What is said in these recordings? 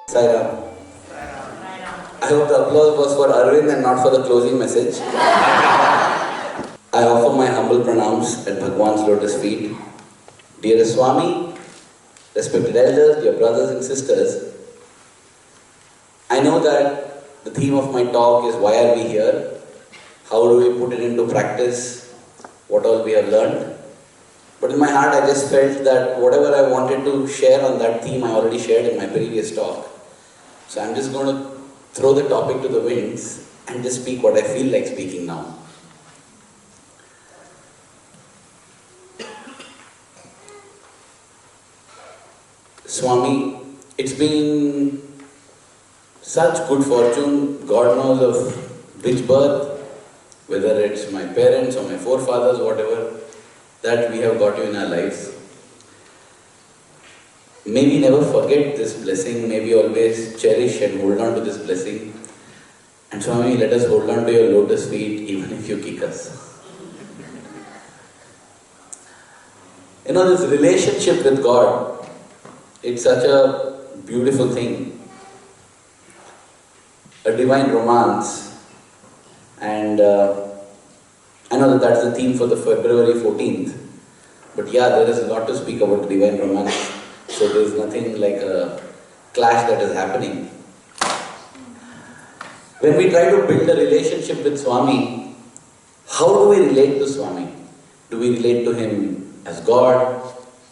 Sai Ram. I hope the applause was for Aravind and not for the closing message. I offer my humble pranams at Bhagwan's lotus feet. Dear Swami, respected elders, dear brothers and sisters, I know that the theme of my talk is why are we here? How do we put it into practice? What all we have learned? But in my heart I just felt that whatever I wanted to share on that theme I already shared in my previous talk. So I'm just going to throw the topic to the winds and just speak what I feel like speaking now. Swami, it's been such good fortune, God knows of which birth, whether it's my parents or my forefathers, whatever, that we have got you in our lives. Maybe never forget this blessing, maybe always cherish and hold on to this blessing. And Swami, let us hold on to your lotus feet even if you kick us. You know, this relationship with God, it's such a beautiful thing. A divine romance. And I know that that's the theme for the February 14th. But yeah, there is a lot to speak about divine romance. So there is nothing like a clash that is happening. When we try to build a relationship with Swami, how do we relate to Swami? Do we relate to him as God,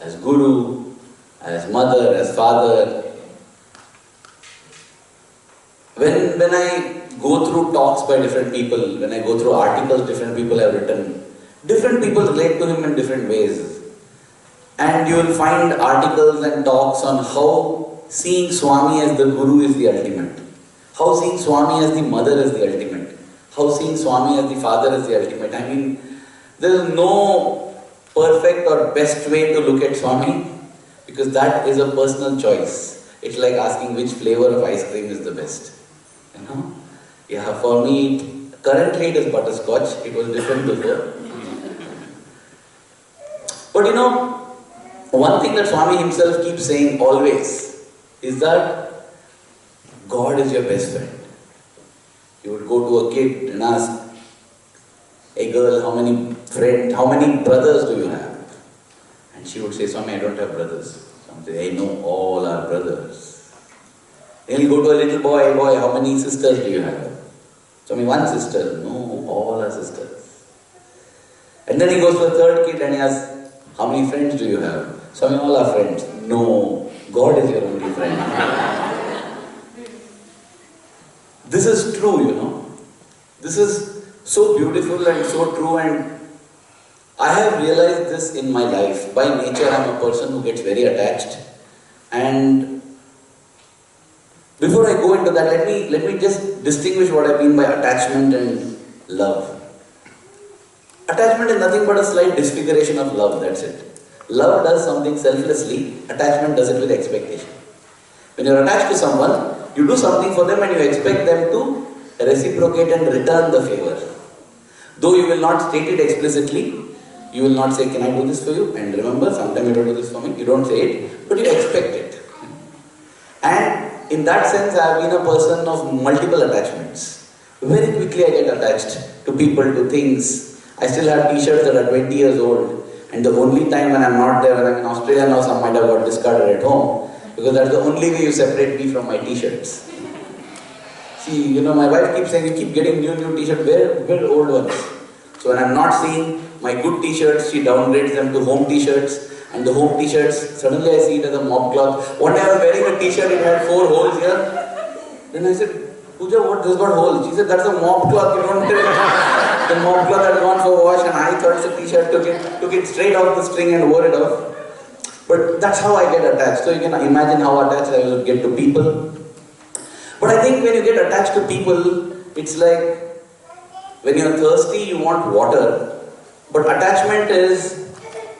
as Guru, as mother, as father? When I go through talks by different people, when I go through articles different people have written, different people relate to him in different ways. And you will find articles and talks on how seeing Swami as the Guru is the ultimate. How seeing Swami as the mother is the ultimate. How seeing Swami as the father is the ultimate. I mean, there is no perfect or best way to look at Swami because that is a personal choice. It's like asking which flavor of ice cream is the best. You know? Yeah, for me, currently it is butterscotch. It was different before. But you know, one thing that Swami himself keeps saying always is that God is your best friend. You would go to a kid and ask a girl, how many brothers do you have? And she would say, Swami, I don't have brothers. Swami says, I know all our brothers. Then you go to a little boy, how many sisters do you have? Swami, one sister. No, all our sisters. And then he goes to a third kid and he asks, how many friends do you have? Swami, all our friends. No, God is your only friend. This is true, you know. This is so beautiful and so true, and I have realized this in my life. By nature, I am a person who gets very attached. And before I go into that, let me just distinguish what I mean by attachment and love. Attachment is nothing but a slight disfiguration of love, that's it. Love does something selflessly, attachment does it with expectation. When you are attached to someone, you do something for them and you expect them to reciprocate and return the favor. Though you will not state it explicitly, you will not say, can I do this for you? And remember, sometimes you don't do this for me. You don't say it, but you expect it. And in that sense, I have been a person of multiple attachments. Very quickly I get attached to people, to things. I still have t-shirts that are 20 years old. And the only time when I'm not there, when I'm in Australia now, some might have got discarded at home. Because that's the only way you separate me from my t-shirts. See, you know, my wife keeps saying, you keep getting new t-shirts, where old ones? So when I'm not seeing my good t-shirts, she downgrades them to home t-shirts. And the home t-shirts, suddenly I see it as a mop cloth. One day I was wearing a t-shirt, it had 4 holes here. Then I said, Pooja, what, this got holes? She said, that's a mop cloth, you don't tell it. The mop cloth had gone for wash and I thought the t-shirt, took it straight off the string and wore it off. But that's how I get attached. So you can imagine how attached I will get to people. But I think when you get attached to people, it's like when you're thirsty, you want water. But attachment is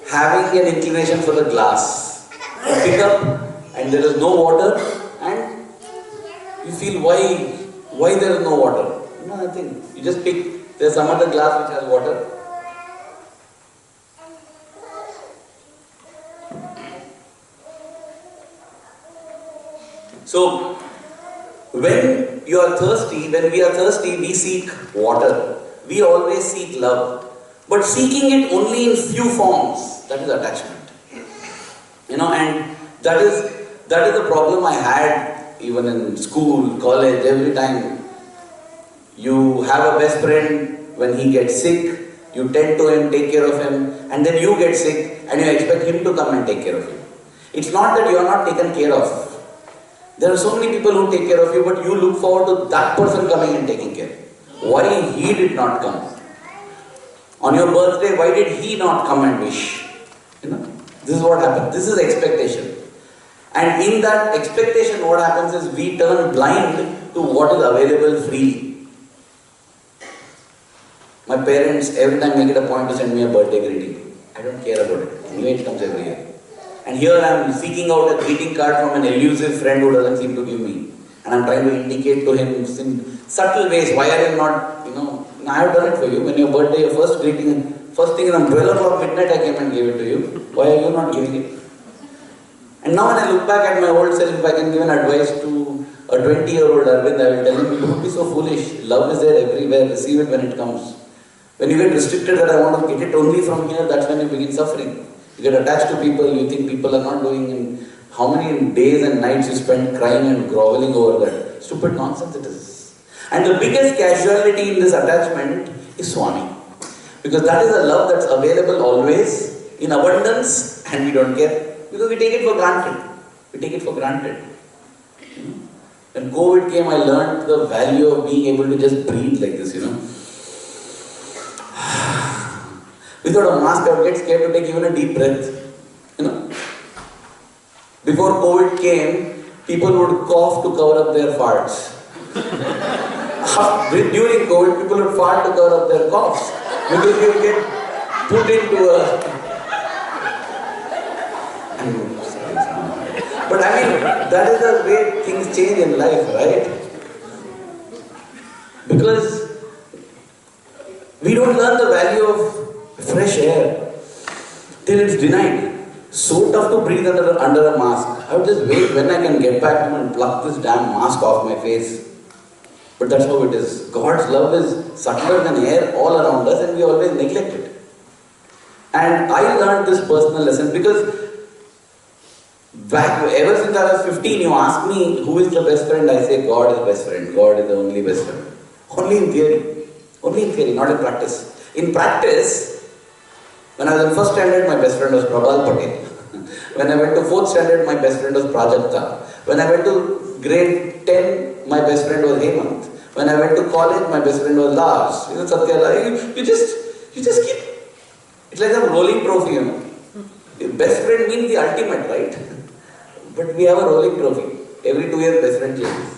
having an inclination for the glass. You pick up and there is no water and you feel why there is no water. No, nothing. You just pick, there's some other glass which has water. So, When you are thirsty, when we are thirsty, we seek water. We always seek love. But seeking it only in few forms, that is attachment. And that is the problem I had even in school, college, every time. You have a best friend, when he gets sick, you tend to him, take care of him, and then you get sick and you expect him to come and take care of you. It's not that you are not taken care of. There are so many people who take care of you, but you look forward to that person coming and taking care. Why he did not come? On your birthday, why did he not come and wish? This is what happens. This is expectation. And in that expectation, what happens is we turn blind to what is available freely. My parents every time make it a point to send me a birthday greeting. I don't care about it. Anyway, it comes every year. And here I am seeking out a greeting card from an elusive friend who doesn't seem to give me. And I'm trying to indicate to him in subtle ways, why are you not, I have done it for you. When your birthday, your first greeting, first thing around 12 o'clock midnight I came and gave it to you. Why are you not giving it? And now when I look back at my old self, if I can give an advice to a 20-year-old Aravind, I will tell him, don't be so foolish. Love is there everywhere. Receive it when it comes. When you get restricted that I want to get it only from here, that's when you begin suffering. You get attached to people, you think people are not doing, and how many days and nights you spend crying and groveling over that. Stupid nonsense it is. And the biggest casualty in this attachment is Swami. Because that is a love that's available always, in abundance, and we don't care. Because we take it for granted. We take it for granted. When COVID came, I learned the value of being able to just breathe like this, Without a mask, I would get scared to take even a deep breath. Before COVID came, people would cough to cover up their farts. During COVID, people would fart to cover up their coughs. Because you get put into a... But that is the way things change in life, right? Because we don't learn the value of fresh air till it's denied. So tough to breathe under a mask. I would just wait when I can get back home and pluck this damn mask off my face. But that's how it is. God's love is subtler than air all around us, and we always neglect it. And I learned this personal lesson because ever since I was 15, you ask me who is the best friend, I say God is the best friend. God is the only best friend. Only in theory. Only in theory, not in practice. In practice, when I was in first standard, my best friend was Prabal Patel. When I went to fourth standard, my best friend was Prajakta. When I went to grade 10, my best friend was Hemant. When I went to college, my best friend was Lars. Satya, you just keep. It's like a rolling trophy, The best friend means the ultimate, right? But we have a rolling trophy. Every 2 years, best friend changes.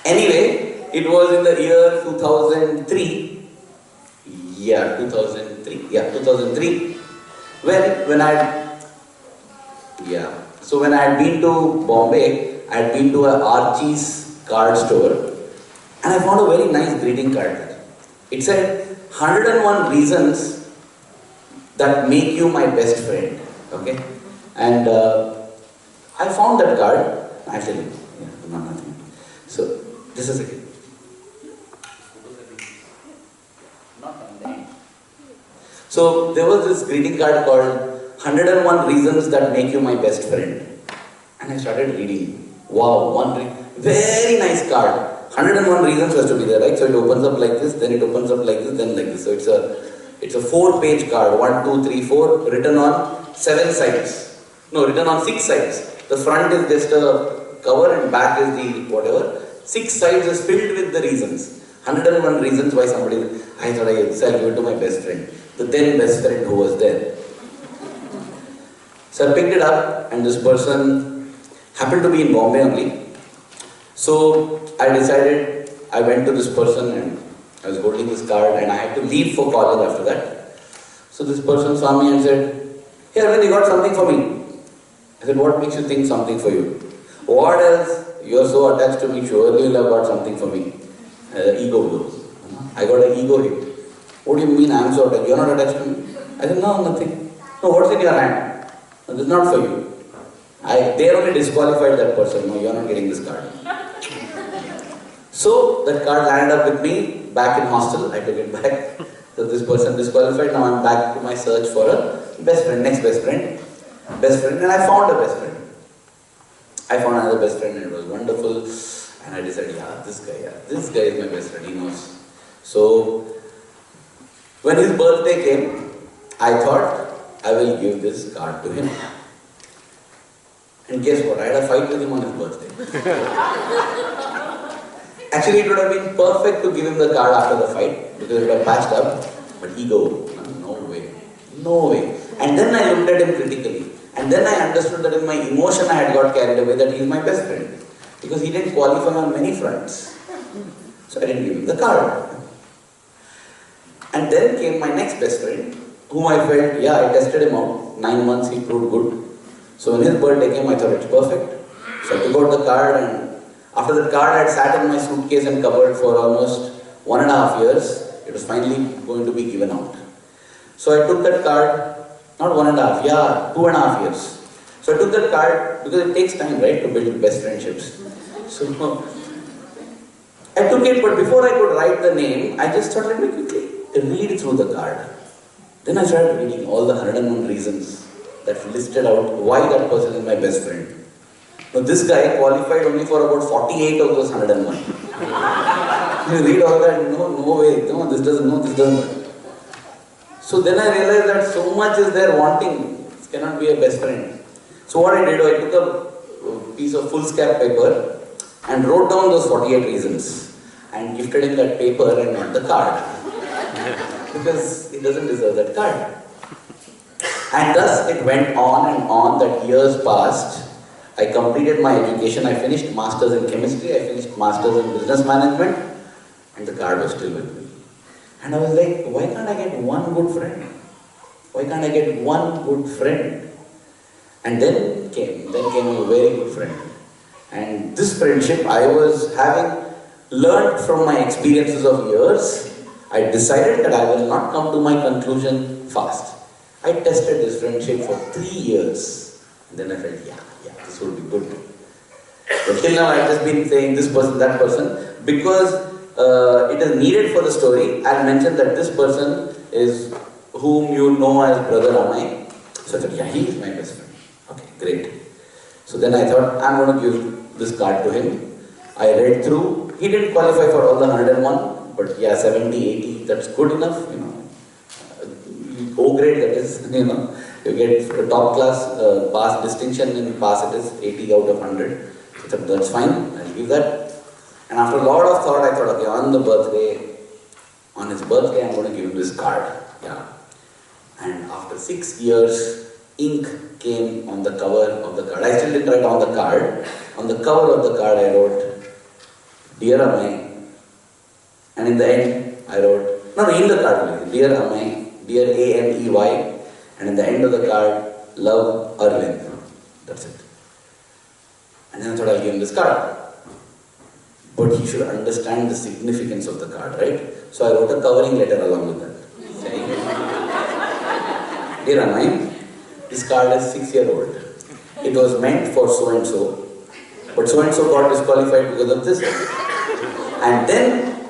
Anyway, it was in the year 2003. 2003. When I had been to Bombay, I had been to a Archie's card store, and I found a very nice greeting card there. It said 101 reasons that make you my best friend. Okay, and I found that card. I'll tell you. Nothing. So this is it. So there was this greeting card called 101 Reasons That Make You My Best Friend. And I started reading. Wow, very nice card. 101 reasons has to be there, right? So it opens up like this, then it opens up like this, then like this. So it's a 4-page card. 1, 2, 3, 4, written on 7 sides. No, written on 6 sides. The front is just a cover and back is the whatever. 6 sides is filled with the reasons. 101 reasons why somebody... I thought I'll give it to my best friend. The then best friend who was there. So I picked it up, and this person happened to be in Bombay only. So I decided, I went to this person and I was holding this card, and I had to leave for college after that. So this person saw me and said, "Hey Aravind, you got something for me?" I said, "What makes you think something for you?" "What else? You are so attached to me, surely you'll have got something for me." Ego blows. I got an ego hit. "What do you mean I am so attached? You are not attached to me?" I said, "No, nothing." "No, what's in your hand?" "No, this is not for you." They only disqualified that person. "No, you are not getting this card." So that card landed up with me back in hostel. I took it back. So this person disqualified. Now I'm back to my search for a best friend, next best friend, and I found a best friend. I found another best friend and it was wonderful. And I decided, this guy is my best friend, he knows. So when his birthday came, I thought I will give this card to him. And guess what? I had a fight with him on his birthday. Actually, it would have been perfect to give him the card after the fight because it would have patched up. But ego, no way. No way. And then I looked at him critically. And then I understood that in my emotion I had got carried away that he is my best friend. Because he didn't qualify on many fronts. So I didn't give him the card. And then came my next best friend, whom I felt, I tested him out. 9 months he proved good. So when his birthday came, I thought it's perfect. So I took out the card, and after that card had sat in my suitcase and cupboard for almost 1.5 years, it was finally going to be given out. So I took that card, not 1.5, 2.5 years. So I took that card because it takes time, right, to build best friendships. So I took it, but before I could write the name, I just thought, let me quickly read through the card. Then I started reading all the 101 reasons that listed out why that person is my best friend. Now this guy qualified only for about 48 of those 101. You read all that, no way, this doesn't. So then I realized that so much is there wanting, this cannot be a best friend. So what I did, I took a piece of foolscap paper and wrote down those 48 reasons and gifted him that paper and not the card. Because he doesn't deserve that card. And thus it went on and on that years passed. I completed my education, I finished masters in chemistry, I finished masters in business management, and the card was still with me. And I was like, why can't I get one good friend? Why can't I get one good friend? And then came a very good friend. And this friendship I was having learned from my experiences of years. I decided that I will not come to my conclusion fast. I tested this friendship for 3 years. And then I felt, this would be good. But till now I've just been saying this person, that person, because it is needed for the story. I'll mention that this person is whom you know as Brother Amai. So I thought, he is my best friend. Okay, great. So then I thought, I'm going to give this card to him. I read through. He didn't qualify for all the 101, but 70, 80, that's good enough, O grade, that is, you get top class pass distinction in pass, it is 80 out of 100. So that's fine, I'll give that. And after a lot of thought, I thought, okay, on his birthday, I'm going to give him this card. And after 6 years, ink came on the cover of the card. I still didn't write on the card. On the cover of the card, I wrote, Dear Amai. And in the end, I wrote, in the card, Dear Amai, Dear A-M-E-Y. And in the end of the card, Love Aravind. That's it. And then I thought I'll give him this card. But he should understand the significance of the card, right? So I wrote a covering letter along with that. Saying, Dear Amai, this card is 6-year-old. It was meant for so-and-so. But so-and-so got disqualified because of this. And then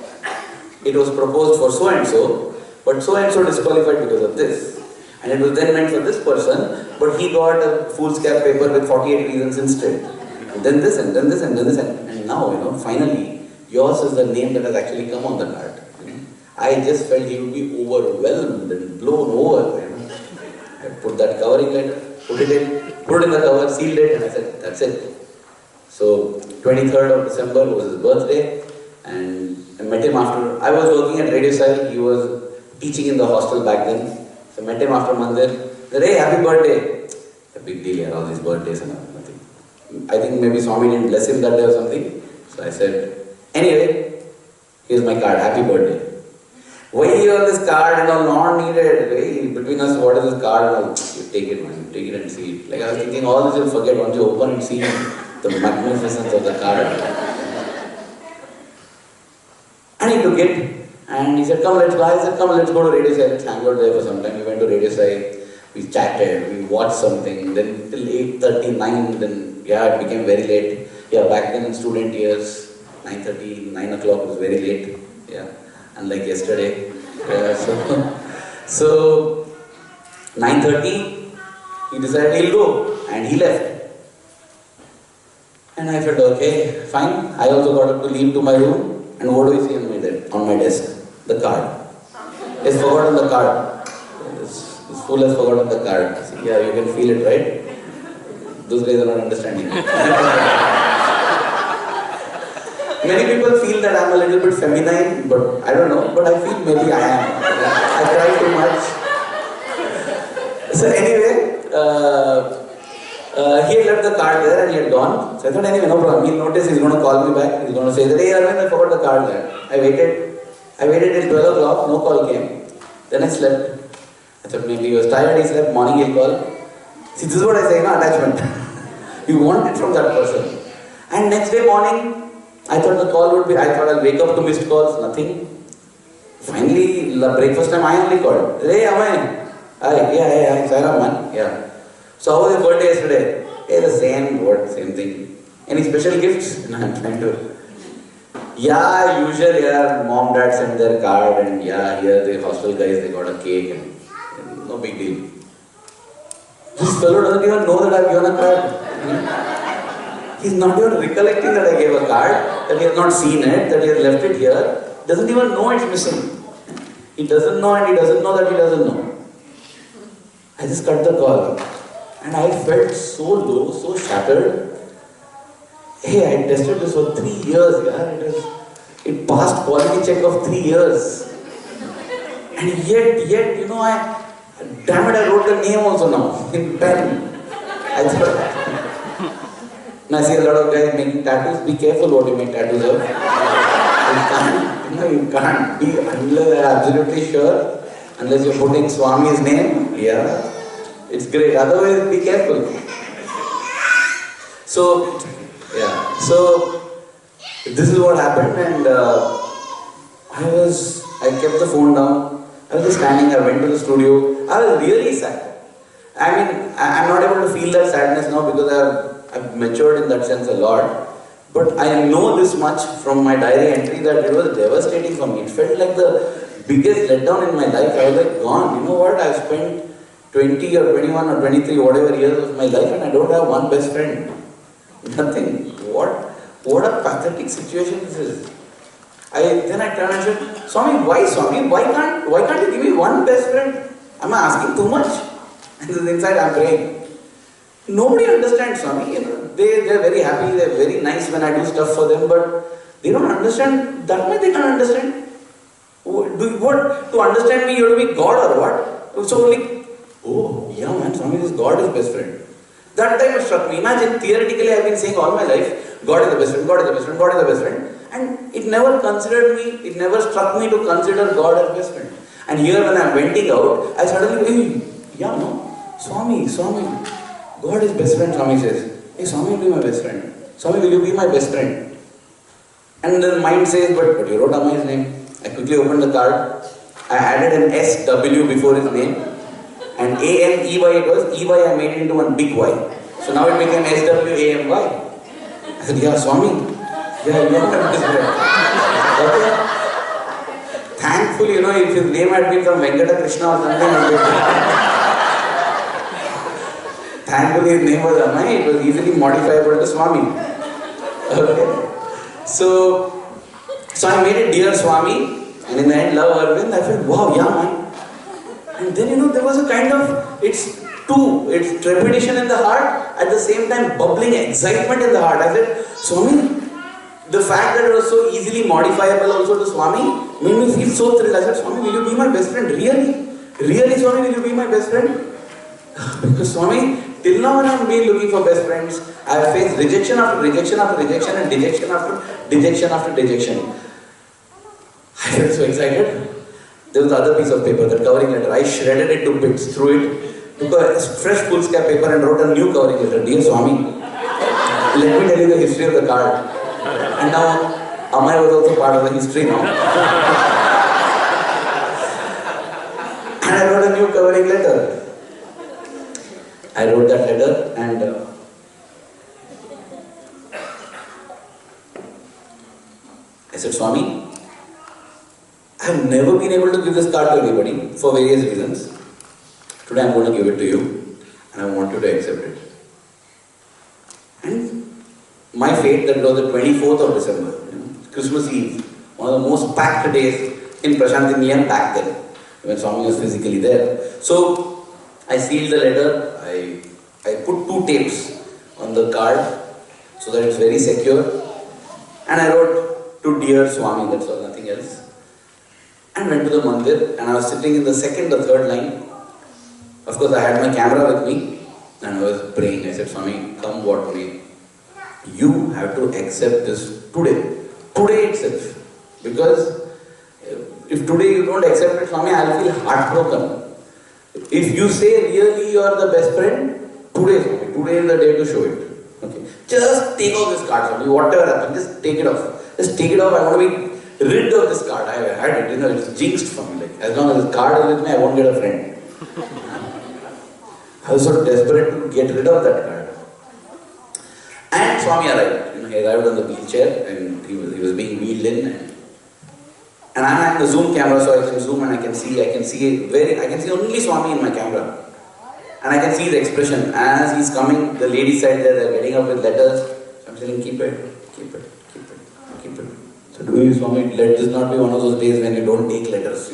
it was proposed for so-and-so. But so-and-so disqualified because of this. And it was then meant for this person, but he got a foolscap paper with 48 reasons instead. And then this, and then this, and then this, and now, finally, yours is the name that has actually come on the card. I just felt he would be overwhelmed and blown over. I put that covering letter, put it in the cover, sealed it, and I said, that's it. So, 23rd of December was his birthday, and I met him after. I was working at Radio Sai, he was teaching in the hostel back then. So I met him after Mandir. Said, hey, happy birthday. A big deal, all these birthdays and nothing. I think maybe Swami didn't bless him that day or something. So I said, anyway, here's my card, happy birthday. Why do you have this card and all not needed? Hey, between us, what is this card and all? You take it, man, take it and see it. Like I was thinking, all this you'll forget once you open and see the magnificence of the card. And he took it. And he said, come, let's go. I said, come, let's go to Radio Sai. Let's hang out there for some time. We went to Radio Sai. We chatted. We watched something. Then till 8:39, then, it became very late. Back then in student years, 9:30, 9 o'clock was very late. Yeah, unlike yesterday. So 9:30, he decided he'll go, and he left. And I felt, okay, fine. I also got up to leave to my room, and what do I see on my desk? The card. He's forgotten the card. This fool has forgotten the card. See, yeah, you can feel it, right? Those guys are not understanding. Many people feel that I'm a little bit feminine, but I don't know, but I feel maybe I am. I cry too much. So anyway, he had left the card there and he had gone. So I thought, anyway, no problem. He'll notice, he's going to call me back. He's going to say that, hey Aravind, I forgot the card there. I waited till 12 o'clock, no call came. Then I slept. I thought maybe he was tired, he slept, morning he'll call. See, this is what I say, attachment. You want it from that person. And next day morning, I thought the call would be, I thought I'll wake up to missed calls, nothing. Finally, breakfast time, I only called. Hey, Amay. Hi, yeah, Sai man. Yeah. So how was your birthday yesterday? Hey, the same word, same thing. Any special gifts? No, I'm trying to. Yeah, usual, yeah, mom, dad sent their card and yeah, here the hostel guys, they got a cake and no big deal. This fellow doesn't even know that I've given a card. He's not even recollecting that I gave a card, that he has not seen it, that he has left it here. Doesn't even know it's missing. He doesn't know and he doesn't know that he doesn't know. I just cut the call. And I felt so low, so shattered. Hey, I tested this for 3 years, yeah. It passed quality check of 3 years. And yet, damn it, I wrote the name also now, in pen. I thought, now I see a lot of guys making tattoos, be careful what you make tattoos of. You can't be, unless you're absolutely sure, unless you're putting Swami's name, yeah, it's great, otherwise be careful. So this is what happened, and I kept the phone down. I was just standing, I went to the studio. I was really sad. I mean, I'm not able to feel that sadness now because I've matured in that sense a lot. But I know this much from my diary entry that it was devastating for me. It felt like the biggest letdown in my life. I was like, gone. You know what? I've spent 20 or 21 or 23 whatever years of my life and I don't have one best friend. Nothing. What a pathetic situation this is. Then I turned and said, Swami? Why can't you give me one best friend? Am I asking too much? And inside I'm praying. Nobody understands Swami. They're very happy, they're very nice when I do stuff for them, but they don't understand. That much they can't understand. To understand me, you have to be God or what? So only, oh, yeah man, Swami is God is best friend. That time it struck me. Imagine, theoretically I've been saying all my life, God is the best friend, God is the best friend, God is the best friend. And it never struck me to consider God as best friend. And here when I'm venting out, I suddenly, Swami, God is best friend, Swami says. Hey, Swami will be my best friend. Swami, will you be my best friend? And the mind says, but you wrote Amai's name. I quickly opened the card. I added an SW before his name. And AMEY it was. EY I made it into one big Y. So now it became SWAMY. I said, yeah, Swami. Yeah, you are my best friend. Okay. Thankfully, if his name had been from Venkata Krishna or something, thankfully his name was Amai, it was easily modifiable to Swami. Okay. So I made it Dear Swami, and in the end, Love Aravind. I felt, wow, yeah man. And then there was a kind of, it's trepidation in the heart, at the same time bubbling excitement in the heart. I said, Swami, the fact that it was so easily modifiable also to Swami made me feel so thrilled. I said, Swami, will you be my best friend? Really? Really, Swami, will you be my best friend? Because Swami, till now when I've been looking for best friends, I have faced rejection after rejection after rejection and dejection after dejection after dejection. I felt so excited. There was the other piece of paper, that covering letter. I shredded it to bits, threw it, took a fresh foolscap paper and wrote a new covering letter. Dear Swami, let me tell you the history of the card. And now, Amai was also part of the history now. And I wrote a new covering letter. I wrote that letter and said, Swami, I have never been able to give this card to anybody for various reasons. Today I am going to give it to you and I want you to accept it. And my fate, that was the 24th of December, Christmas Eve, one of the most packed days in Prashanthi Niyam back then, when Swami was physically there. So I sealed the letter, I put 2 tapes on the card so that it's very secure, and I wrote, to dear Swami, that's all, nothing else. And went to the mandir, and I was sitting in the 2nd or 3rd line. Of course, I had my camera with me, and I was praying. I said, Swami, come what may, you have to accept this today itself. Because if today you don't accept it, Swami, I'll feel heartbroken. If you say really you are the best friend, today is the day to show it. Okay. Just take off this card, Swami, whatever happens, just take it off. Just take it off, I want to be rid of this card. I had it, it's jinxed for me. Like, as long as this card is with me, I won't get a friend. I was so desperate to get rid of that card. And Swami arrived. He arrived on the wheelchair and he was being wheeled in. And I'm at the zoom camera, so I can zoom and I can see only Swami in my camera. And I can see his expression. As he's coming, the ladies side there, they're getting up with letters. So I'm saying, keep it. So do you, Swami, let this not be one of those days when you don't take letters,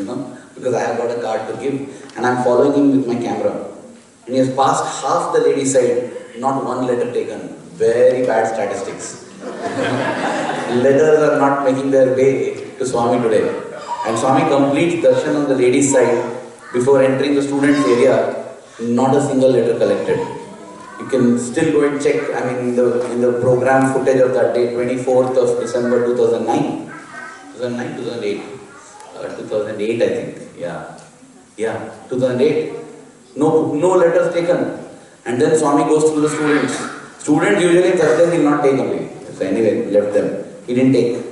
because I have got a card to give. And I'm following him with my camera. And he has passed half the ladies side, not one letter taken. Very bad statistics. Letters are not making their way to Swami today. And Swami completes darshan on the ladies' side before entering the students' area, not a single letter collected. You can still go and check, in the program footage of that day, 24th of December 2009. 2008, I think. Yeah, 2008. No letters taken. And then Swami goes through the students. Students usually Thursdays will not take away. So anyway, left them. He didn't take.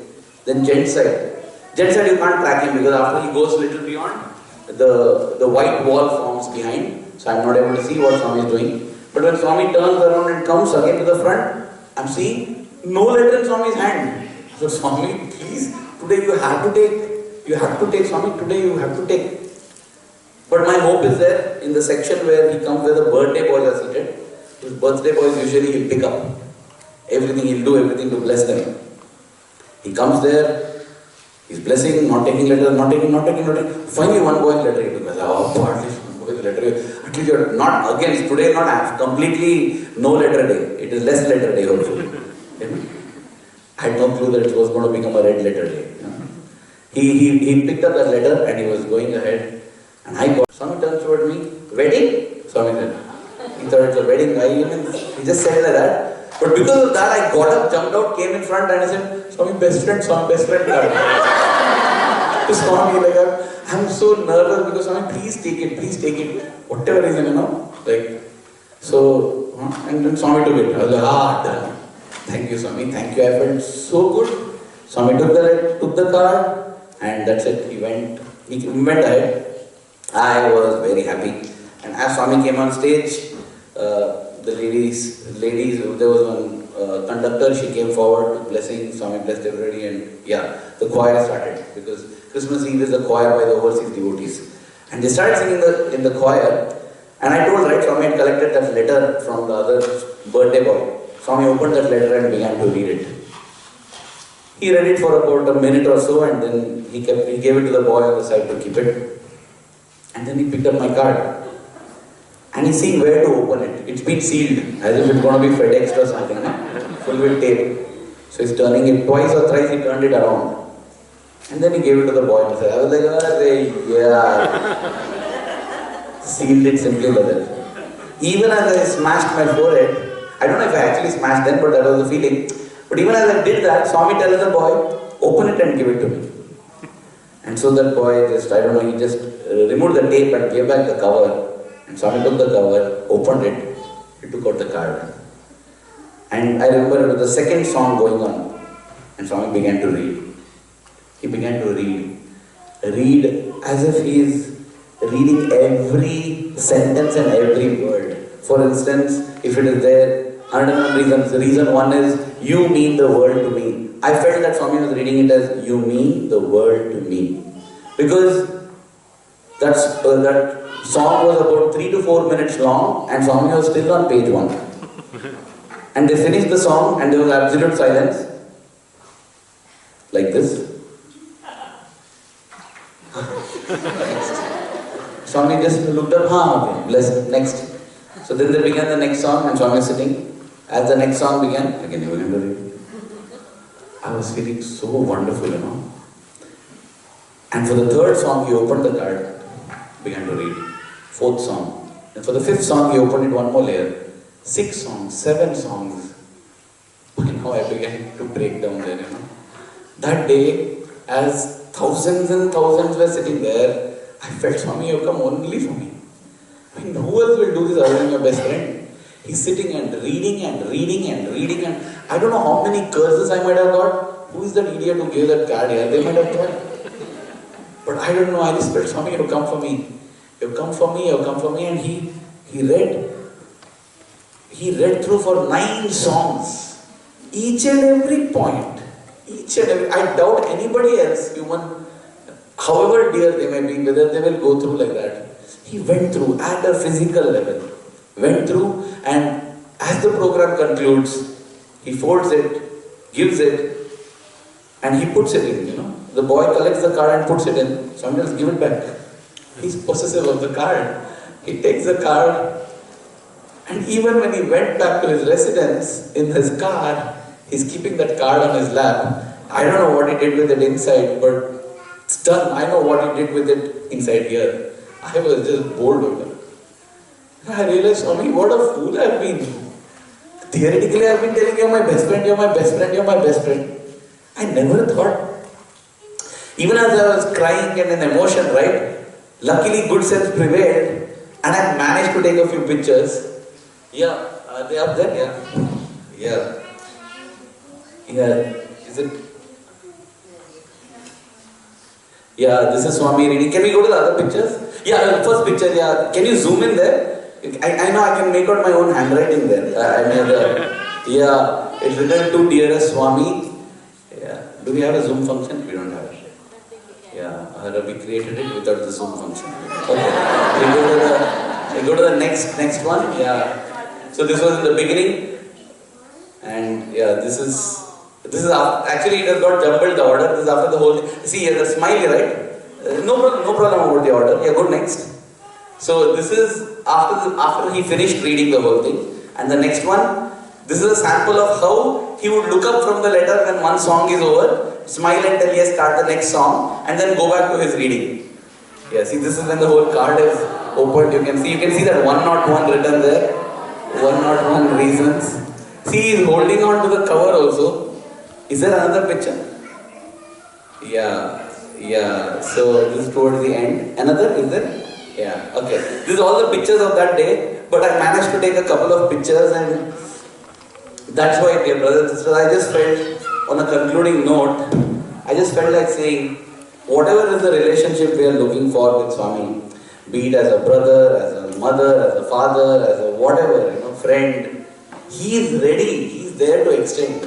Then gent side you can't track him because after he goes a little beyond, the white wall forms behind. So I'm not able to see what Swami is doing. But when Swami turns around and comes again to the front, I'm seeing no letter in Swami's hand. So Swami, please, today you have to take. Swami, today you have to take. But my hope is there in the section where he comes where the birthday boys are seated. His birthday boys usually he'll pick up everything, he'll do everything to bless them. He comes there, he's blessing, not taking letters, not taking. Finally one boy's letter he took. I said, at least one boy's letter. At least you're not against, today not completely no letter day. It is less letter day also. I had no clue that it was going to become a red letter day. He picked up that letter and he was going ahead. And Swami turns toward me, wedding? Swami said, he thought it's a wedding. He just said like that. But because of that, I got up, jumped out, came in front and I said, Swami, best friend. To Swami, I'm so nervous because Swami, please take it. Whatever reason, and then Swami took it. I was like, done. Thank you, Swami, thank you. I felt so good. Swami took the card and that's it. He went ahead. I was very happy. And as Swami came on stage, the ladies, there was one conductor, she came forward with blessing, Swami blessed everybody, and the choir started, because Christmas Eve is the choir by the overseas devotees. And they started singing in the choir, and I told, Swami had collected that letter from the other birthday boy. Swami opened that letter and began to read it. He read it for about a minute or so, and then he gave it to the boy on the side to keep it. And then he picked up my card. And he's seeing where to open it. It's been sealed, as if it's going to be FedEx or something, full with tape. So he's turning it twice or thrice, he turned it around. And then he gave it to the boy and said, I was like, sealed it simply like that. Even as I smashed my forehead, I don't know if I actually smashed then, but that was the feeling. But even as I did that, Swami tells the boy, open it and give it to me. And so that boy he just removed the tape and gave back the cover. And Swami took the cover, opened it, he took out the card. And I remember it was the second song going on. And Swami began to read. He began to read as if he is reading every sentence and every word. For instance, if it is there, 101 reasons. The reason one is, you mean the world to me. I felt that Swami was reading it as, you mean the world to me. Because that song was about 3 to 4 minutes long and Swami was still on page 1. And they finished the song and there was absolute silence. Like this. Swami just looked up, okay, bless, next. So then they began the next song and Swami was sitting. As the next song began, again you remember it. I was feeling so wonderful, you know. And for the third song, he opened the card, began to read. Fourth song. And for the fifth song, he opened it one more layer. 6 songs, 7 songs. You know, I began to break down there, you know. That day, as thousands and thousands were sitting there, I felt, Swami, you have come only for me. I mean, who else will do this other than your best friend? He's sitting and reading and reading and reading and I don't know how many curses I might have got. Who is that idiot who gave that card here? They might have thought. But I don't know, I just felt, Swami, you have come for me. You have come for me, you have come for me. And he read through for 9 songs. Each and every point. I doubt anybody else, human, however dear they may be, whether they will go through like that. He went through at a physical level. Went through and as the program concludes, he folds it, gives it, and he puts it in, you know. The boy collects the card and puts it in. Somebody else give it back. He's possessive of the card. He takes the card and even when he went back to his residence in his car, he's keeping that card on his lap. I don't know what he did with it inside, but it's done. I know what he did with it inside here. I was just bowled over. I realized, Swami, what a fool I've been. Theoretically, I've been telling you, you're my best friend, you're my best friend, you're my best friend. I never thought. Even as I was crying and in emotion, right? Luckily, good sense prevailed and I managed to take a few pictures. Yeah, are they up there? Yeah. Is it? Yeah, this is Swami reading. Can we go to the other pictures? Yeah, the first picture, yeah. Can you zoom in there? I know I can make out my own handwriting there. Yeah, it's written to dearest Swami. Yeah. Do we have a zoom function? We don't have it. Yeah, we created it without the zoom function. Okay. We go to the next one. Yeah. So this was in the beginning. And yeah, this is actually it has got jumbled the order. This is after the whole thing. See here, the smiley, right? No problem about the order. Yeah, go next. So this is after he finished reading the whole thing. And the next one, this is a sample of how he would look up from the letter when one song is over, smile and tell yes, start the next song, and then go back to his reading. Yeah, see, this is when the whole card is opened. You can see that 101 written there. 101 reasons. See, he is holding on to the cover also. Is there another picture? Yeah. So this is towards the end. Another, is there? Yeah, okay. This is all the pictures of that day, but I managed to take a couple of pictures and that's why, dear brothers and sisters, I just felt, on a concluding note, I just felt like saying, whatever is the relationship we are looking for with Swami, be it as a brother, as a mother, as a father, as a whatever, friend, he is ready, he is there to extend.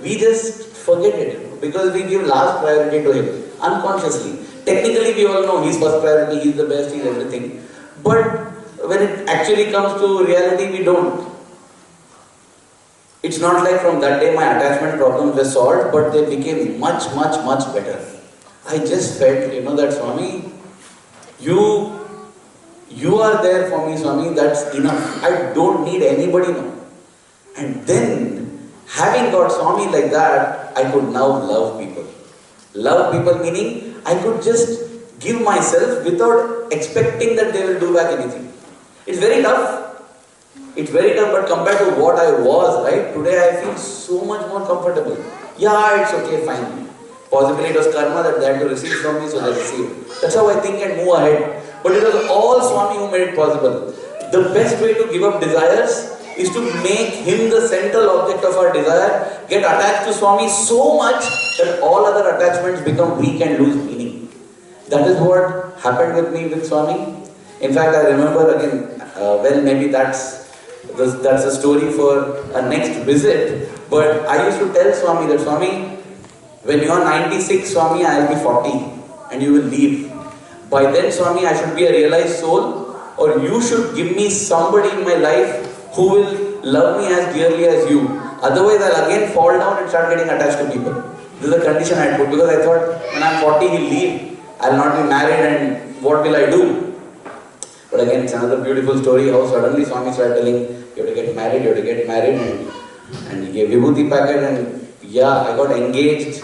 We just forget it, because we give last priority to him, unconsciously. Technically, we all know he's first priority, he's the best, he's everything. But when it actually comes to reality, we don't. It's not like from that day my attachment problems were solved, but they became much better. I just felt, that Swami, you are there for me, Swami, that's enough. I don't need anybody now. And then, having got Swami like that, I could now love people. Love people meaning, I could just give myself without expecting that they will do back anything. It's very tough. But compared to what I was, right, today I feel so much more comfortable. Yeah, it's okay, fine. Possibly it was karma that they had to receive from me, so they received. That's how I think and move ahead. But it was all Swami who made it possible. The best way to give up desires is to make him the central object of our desire, get attached to Swami so much that all other attachments become weak and lose meaning. That is what happened with me with Swami. In fact, I remember again, maybe that's That's a story for a next visit. But I used to tell Swami that, Swami, when you are 96, Swami, I will be 40 and you will leave. By then, Swami, I should be a realized soul, or you should give me somebody in my life who will love me as dearly as you. Otherwise, I'll again fall down and start getting attached to people. This is the condition I had put, because I thought when I'm 40, he'll leave. I'll not be married, and what will I do? But again, it's another beautiful story how suddenly Swami started telling, you have to get married, you have to get married, and he gave vibhuti packet, and yeah, I got engaged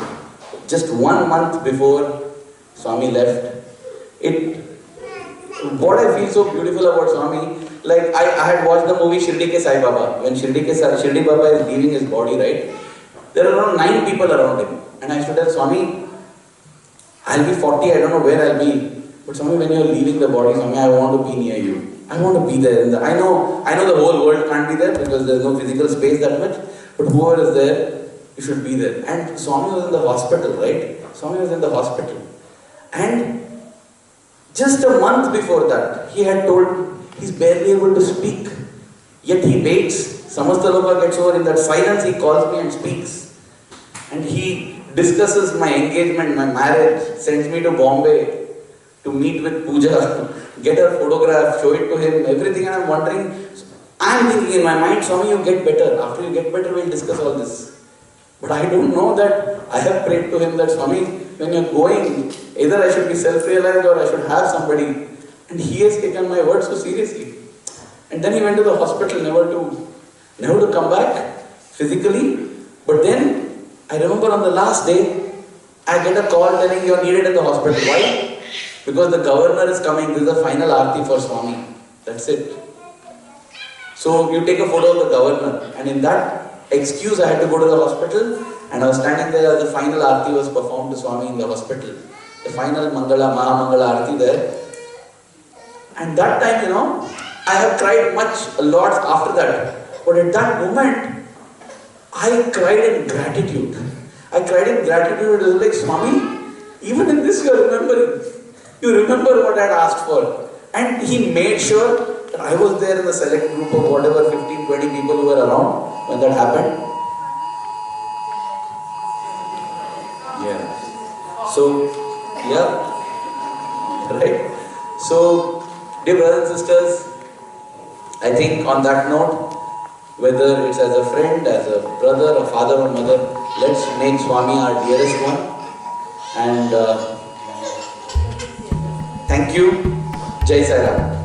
just 1 month before Swami left. What I feel so beautiful about Swami, like I had watched the movie Shirdi Ke Sai Baba. When Shirdi Baba is leaving his body, right? There are around 9 people around him. And I used to tell Swami, I'll be 40, I don't know where I'll be. But Swami, when you're leaving the body, Swami, I want to be near you. I want to be there. I know the whole world can't be there because there's no physical space that much. But whoever is there, you should be there. And Swami was in the hospital, right? Swami was in the hospital. And just a month before that, he had told he's barely able to speak. Yet he waits. Samastaloka gets over. In that silence, he calls me and speaks. And he discusses my engagement, my marriage, sends me to Bombay to meet with Pooja, get her photograph, show it to him, everything. And I'm wondering, I'm thinking in my mind, Swami, you get better. After you get better, we'll discuss all this. But I don't know that I have prayed to him that, Swami, when you're going, either I should be self-realized or I should have somebody. And he has taken my word so seriously. And then he went to the hospital, never to come back physically. But then, I remember on the last day, I get a call telling you're needed in the hospital. Why? Because the governor is coming. This is the final aarti for Swami. That's it. So you take a photo of the governor, and in that excuse I had to go to the hospital, and I was standing there as the final aarti was performed to Swami in the hospital. The final Mangala, Mahamangala aarti there. And that time, I have cried a lot after that. But at that moment, I cried in gratitude. It was like, Swami, even in this you are remembering. You remember what I had asked for. And he made sure that I was there in the select group of whatever 15, 20 people who were around when that happened. Yeah. So, right? So, dear brothers and sisters, I think on that note, whether it's as a friend, as a brother, a father or mother, let's make Swami our dearest one. And thank you. Jai Sai Ram.